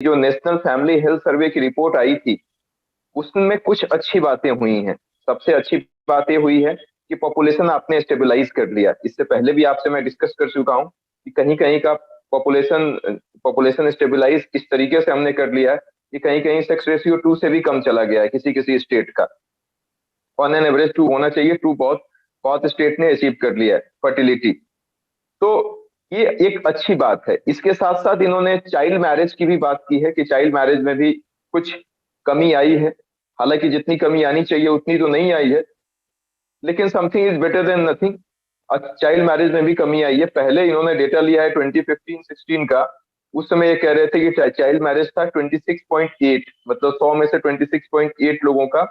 जो national family health survey की report आई थी उसमें कुछ अच्छी बातें हुई हैं। सबसे अच्छी बात ये हुई है कि पॉपुलेशन आपने स्टेबलाइज कर लिया। इससे पहले भी आपसे मैं डिस्कस कर चुका हूँ कि कहीं कहीं का पॉपुलेशन पॉपुलेशन स्टेबलाइज इस तरीके से हमने कर लिया है कि कहीं कहीं सेक्स रेशियो 2 से भी कम चला गया है किसी किसी स्टेट का। ऑन एन एवरेज 2 होना चाहिए, 2 बहुत बहुत स्टेट ने अचीव कर लिया है फर्टिलिटी। तो ये एक अच्छी बात है। इसके साथ साथ इन्होंने चाइल्ड मैरिज की भी बात की है कि चाइल्ड मैरिज में भी कुछ कमी आई है। हालांकि जितनी कमी आनी चाहिए उतनी तो नहीं आई है, लेकिन something is better than nothing. Child marriage में भी कमी आई है। पहले इन्होंने डेटा लिया है 2015-16 का। उस समय ये कह रहे थे कि चाइल्ड मैरिज था 26.8, मतलब 100 में से 26.8 लोगों का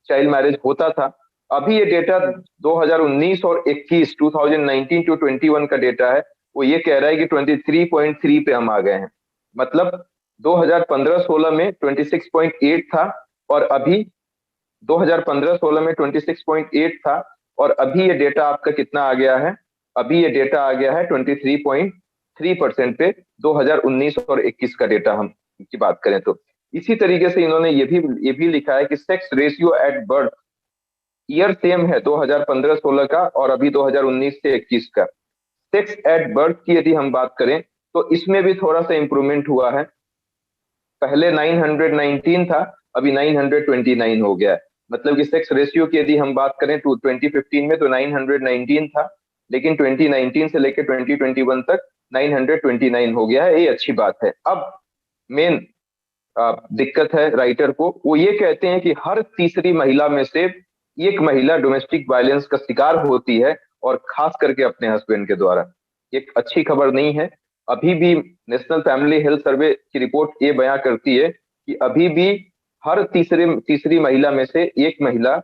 चाइल्ड मैरिज होता था। अभी ये डेटा 2019 और 21, 2019 टू 21 का डेटा है, वो ये कह रहा है कि 23.3 पे हम आ गए हैं। मतलब 2015-16 में 26.8 था और अभी 2015-16 में 26.8 था और अभी ये डेटा आपका कितना आ गया है? अभी ये डेटा आ गया है 23.3% पे। 2019 और 21 का डेटा हम की बात करें तो इसी तरीके से इन्होंने ये भी लिखा है कि sex ratio at birth year same है 2015-16 का और अभी 2019 से 21 का। सेक्स एट बर्थ की यदि हम बात करें तो इसमें भी थोड़ा सा इंप्रूवमेंट हुआ है। पहले 919 था, अभी 929 हो गया है। मतलब कि सेक्स रेशियो की यदि हम बात करें तो 2015 में तो 919 था, लेकिन 2019 से लेकर 2021 तक 929 हो गया है। ये अच्छी बात है। अब मेन दिक्कत है राइटर को, वो ये कहते हैं कि हर तीसरी महिला में से एक महिला डोमेस्टिक वायलेंस का शिकार होती है और खास करके अपने हस्बैंड के द्वारा। एक अच्छी खबर नहीं है। अभी भी नेशनल फैमिली हेल्थ सर्वे की रिपोर्ट ये बयां करती है कि अभी भी हर तीसरी महिला में से एक महिला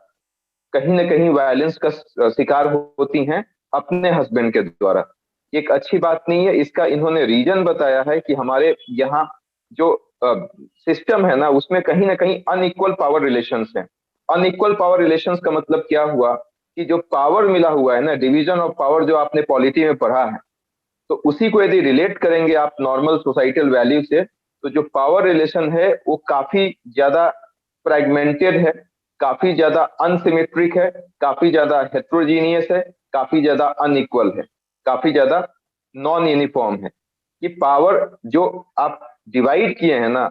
कहीं ना कहीं वायलेंस का शिकार होती हैं अपने हस्बैंड के द्वारा। एक अच्छी बात नहीं है। इसका इन्होंने रीजन बताया है कि हमारे यहाँ जो सिस्टम है ना उसमें कहीं ना कहीं अनइक्वल पावर रिलेशंस हैं। अनइक्वल पावर रिलेशंस का मतलब क्या हुआ कि जो पावर मिला हुआ है ना, डिवीजन ऑफ पावर, जो आपने पॉलिटी में पढ़ा है, तो उसी को यदि रिलेट करेंगे आप नॉर्मल सोसाइटल वैल्यू से, तो जो पावर रिलेशन है वो काफी ज्यादा फ्रैगमेंटेड है, काफी ज्यादा अनसिमेट्रिक है, काफी ज्यादा हेट्रोजीनियस है, काफी ज्यादा अनइक्वल है, काफी ज्यादा नॉन यूनिफॉर्म है। ये पावर जो आप डिवाइड किए हैं ना,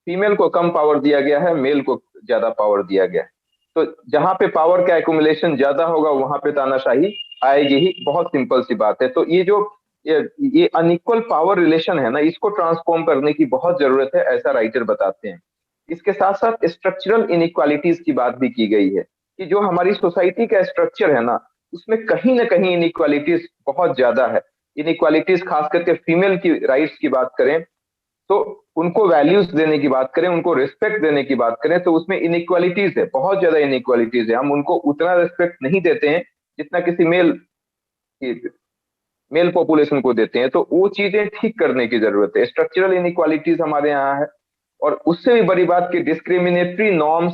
फीमेल को कम पावर दिया गया है, मेल को ज्यादा पावर दिया गया है। तो जहां पे पावर का एकुमुलेशन ज्यादा होगा वहां पे तानाशाही आएगी ही। बहुत सिंपल सी बात है। तो ये जो ये ये अनइक्वल पावर रिलेशन है ना, इसको ट्रांसफॉर्म करने की बहुत जरूरत है, ऐसा राइटर बताते हैं। इसके साथ साथ स्ट्रक्चरल इनइक्वालिटीज की बात भी की गई है कि जो हमारी सोसाइटी का स्ट्रक्चर है ना उसमें कहीं ना कहीं इनइक्वालिटीज बहुत ज्यादा है। इनइक्वालिटीज खास करके फीमेल की राइट्स की बात करें तो उनको वैल्यूज देने की बात करें, उनको रिस्पेक्ट देने की बात करें तो उसमें इनइक्वालिटीज है, बहुत ज्यादा इनइक्वालिटीज है। हम उनको उतना रिस्पेक्ट नहीं देते हैं जितना किसी मेल पॉपुलेशन को देते हैं। तो वो चीजें ठीक करने की जरूरत है। स्ट्रक्चरल इनइक्वालिटीज हमारे यहाँ है। और उससे भी बड़ी बात की discriminatory norms,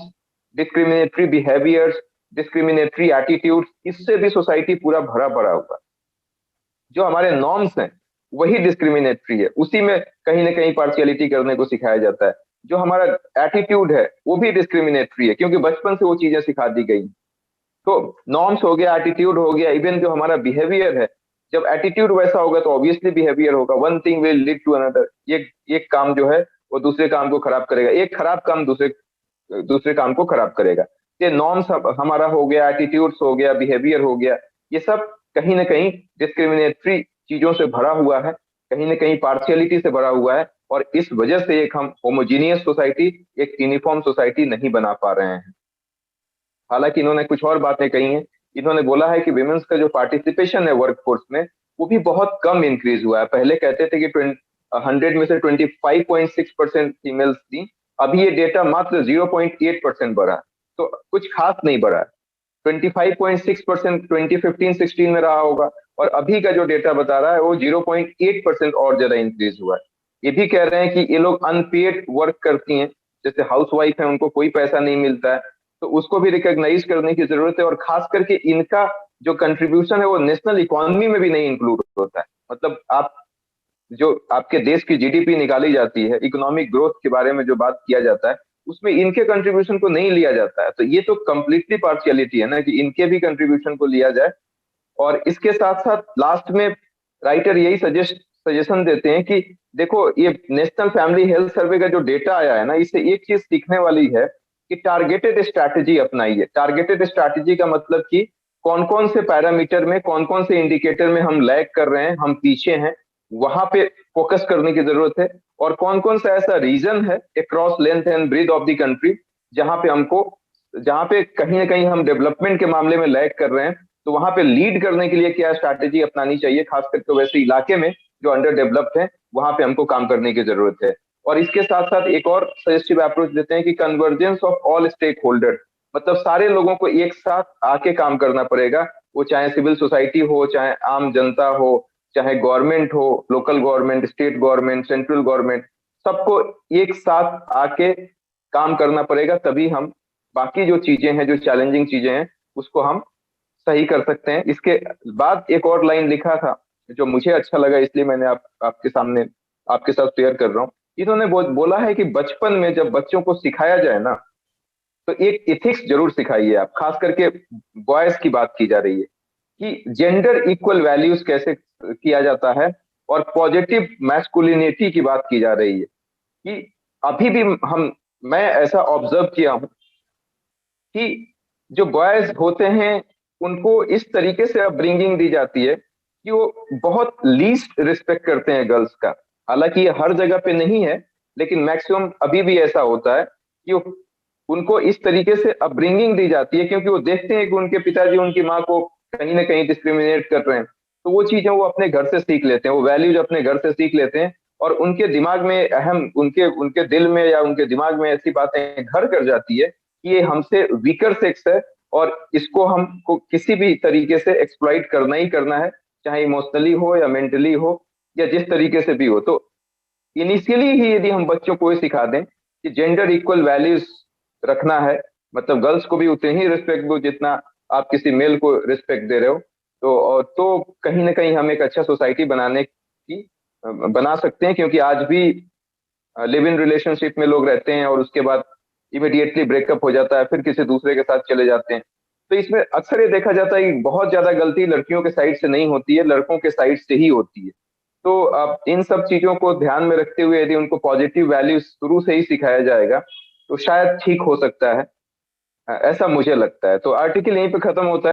discriminatory behaviours, discriminatory attitude, इससे भी सोसाइटी पूरा भरा पड़ा हुआ। जो हमारे नॉर्म्स हैं वही डिस्क्रिमिनेटरी है, उसी में कहीं ना कहीं पार्शियलिटी करने को सिखाया जाता है। जो हमारा एटीट्यूड है वो भी डिस्क्रिमिनेटरी है, क्योंकि बचपन से वो चीजें सिखा दी गई। तो नॉर्म्स हो गया, एटीट्यूड हो गया, इवन जो हमारा बिहेवियर है, जब एटीट्यूड वैसा होगा तो ऑब्वियसली बिहेवियर होगा। One thing will lead to another. एक काम जो है वो दूसरे काम को खराब करेगा, एक खराब काम दूसरे दूसरे काम को खराब करेगा। ये नॉर्म्स हमारा हो गया, एटीट्यूड्स हो गया, बिहेवियर हो गया, ये सब कहीं ना कहीं डिस्क्रिमिनेटरी चीजों से भरा हुआ है, कहीं ना कहीं पार्शियलिटी से भरा हुआ है। और इस वजह से एक हम होमोजीनियस सोसाइटी, एक यूनिफॉर्म सोसाइटी नहीं बना पा रहे हैं। हालांकि इन्होंने कुछ और बातें कही हैं। इन्होंने बोला है कि विमेंस का जो पार्टिसिपेशन है वर्कफोर्स में वो भी बहुत कम इंक्रीज हुआ है। पहले कहते थे कि 100 में से 25.6% फीमेल्स थी, अभी ये डेटा मात्र 0.8% बढ़ा है। तो कुछ खास नहीं बढ़ा है। 25.6% 2015-16 में रहा होगा और अभी का जो डेटा बता रहा है वो 0.8% और ज्यादा इंक्रीज हुआ है। ये भी कह रहे हैं कि ये लोग अनपेड वर्क करती हैं, जैसे हाउस वाइफ है, उनको कोई पैसा नहीं मिलता है, तो उसको भी रिकॉग्नाइज करने की जरूरत है। और खास करके इनका जो कंट्रीब्यूशन है वो नेशनल इकोनॉमी में भी नहीं इंक्लूड होता है। मतलब आप जो आपके देश की जीडीपी निकाली जाती है, इकोनॉमिक ग्रोथ के बारे में जो बात किया जाता है, उसमें इनके कंट्रीब्यूशन को नहीं लिया जाता है। तो ये तो कंप्लीटली पार्शियलिटी है ना, कि इनके भी कंट्रीब्यूशन को लिया जाए। और इसके साथ साथ लास्ट में राइटर यही सजेशन देते हैं कि देखो, ये नेशनल फैमिली हेल्थ सर्वे का जो डेटा आया है ना, इससे एक चीज सीखने वाली है कि टारगेटेड स्ट्रैटेजी अपनाइए। टारगेटेड स्ट्रैटेजी का मतलब कि कौन कौन से पैरामीटर में, कौन कौन से इंडिकेटर में हम लैग कर रहे हैं, हम पीछे हैं, वहां पे फोकस करने की जरूरत है। और कौन कौन सा ऐसा रीजन है across length and breadth of the country जहां पे हमको, जहां पे कहीं ना कहीं हम डेवलपमेंट के मामले में लैग कर रहे हैं, तो वहां पे लीड करने के लिए क्या स्ट्रैटेजी अपनानी चाहिए, खास करके वैसे इलाके में जो अंडर डेवलप्ड है, वहां पे हमको काम करने की जरूरत है। और इसके साथ साथ एक और सजेस्टिव अप्रोच देते हैं कि convergence of all stakeholder, मतलब सारे लोगों को एक साथ आके काम करना पड़ेगा। वो चाहे सिविल सोसाइटी हो, चाहे आम जनता हो, चाहे गवर्नमेंट हो, local government, state government, central government, सबको एक साथ आके काम करना पड़ेगा। तभी हम बाकी जो चीजें हैं, जो चैलेंजिंग चीजें हैं, उसको हम सही कर सकते हैं। इसके बाद एक और लाइन लिखा था जो मुझे अच्छा लगा, इसलिए मैंने आपके सामने आपके साथ शेयर कर रहा हूँ। इन्होंने बोला है कि बचपन में जब बच्चों को सिखाया जाए ना, तो एक इथिक्स जरूर सिखाइए आप। खास करके बॉयज की बात की जा रही है कि जेंडर इक्वल वैल्यूज कैसे किया जाता है, और पॉजिटिव मैस्कुलिनिटी की बात की जा रही है कि अभी भी हम मैं ऐसा ऑब्जर्व किया हूं कि जो बॉयज होते हैं, उनको इस तरीके से अपब्रिंगिंग दी जाती है कि वो बहुत लीस्ट रिस्पेक्ट करते हैं गर्ल्स का। हालांकि ये हर जगह पे नहीं है, लेकिन मैक्सिमम अभी भी ऐसा होता है कि उनको इस तरीके से अपब्रिंगिंग दी जाती है, क्योंकि वो देखते हैं कि उनके पिताजी उनकी माँ को कहीं ना कहीं डिस्क्रिमिनेट कर रहे हैं। तो वो चीजें वो अपने घर से सीख लेते हैं, वो वैल्यूज अपने घर से सीख लेते हैं, और उनके दिमाग में अहम, उनके उनके दिल में या उनके दिमाग में ऐसी बातें घर कर जाती है कि ये हमसे वीकर सेक्स है, और इसको हमको किसी भी तरीके से एक्सप्लॉइट करना ही करना है, चाहे इमोशनली हो या मेंटली हो या जिस तरीके से भी हो। तो इनिशियली ही यदि हम बच्चों को ये सिखा दें कि जेंडर इक्वल वैल्यूज रखना है, मतलब गर्ल्स को भी उतनी ही रिस्पेक्ट दो जितना आप किसी मेल को रिस्पेक्ट दे रहे हो, तो कहीं ना कहीं हम एक अच्छा सोसाइटी बनाने की बना सकते हैं। क्योंकि आज भी लिव इन रिलेशनशिप में लोग रहते हैं और उसके बाद इमिडिएटली ब्रेकअप हो जाता है, फिर किसी दूसरे के साथ चले जाते हैं। तो इसमें अक्सर ये देखा जाता है कि बहुत ज्यादा गलती लड़कियों के साइड से नहीं होती है, लड़कों के साइड से ही होती है। तो अब इन सब चीजों को ध्यान में रखते हुए यदि उनको पॉजिटिव वैल्यूज शुरू से ही सिखाया जाएगा, तो शायद ठीक हो सकता है। ऐसा मुझे लगता है। तो आर्टिकल यहीं पे खत्म होता है।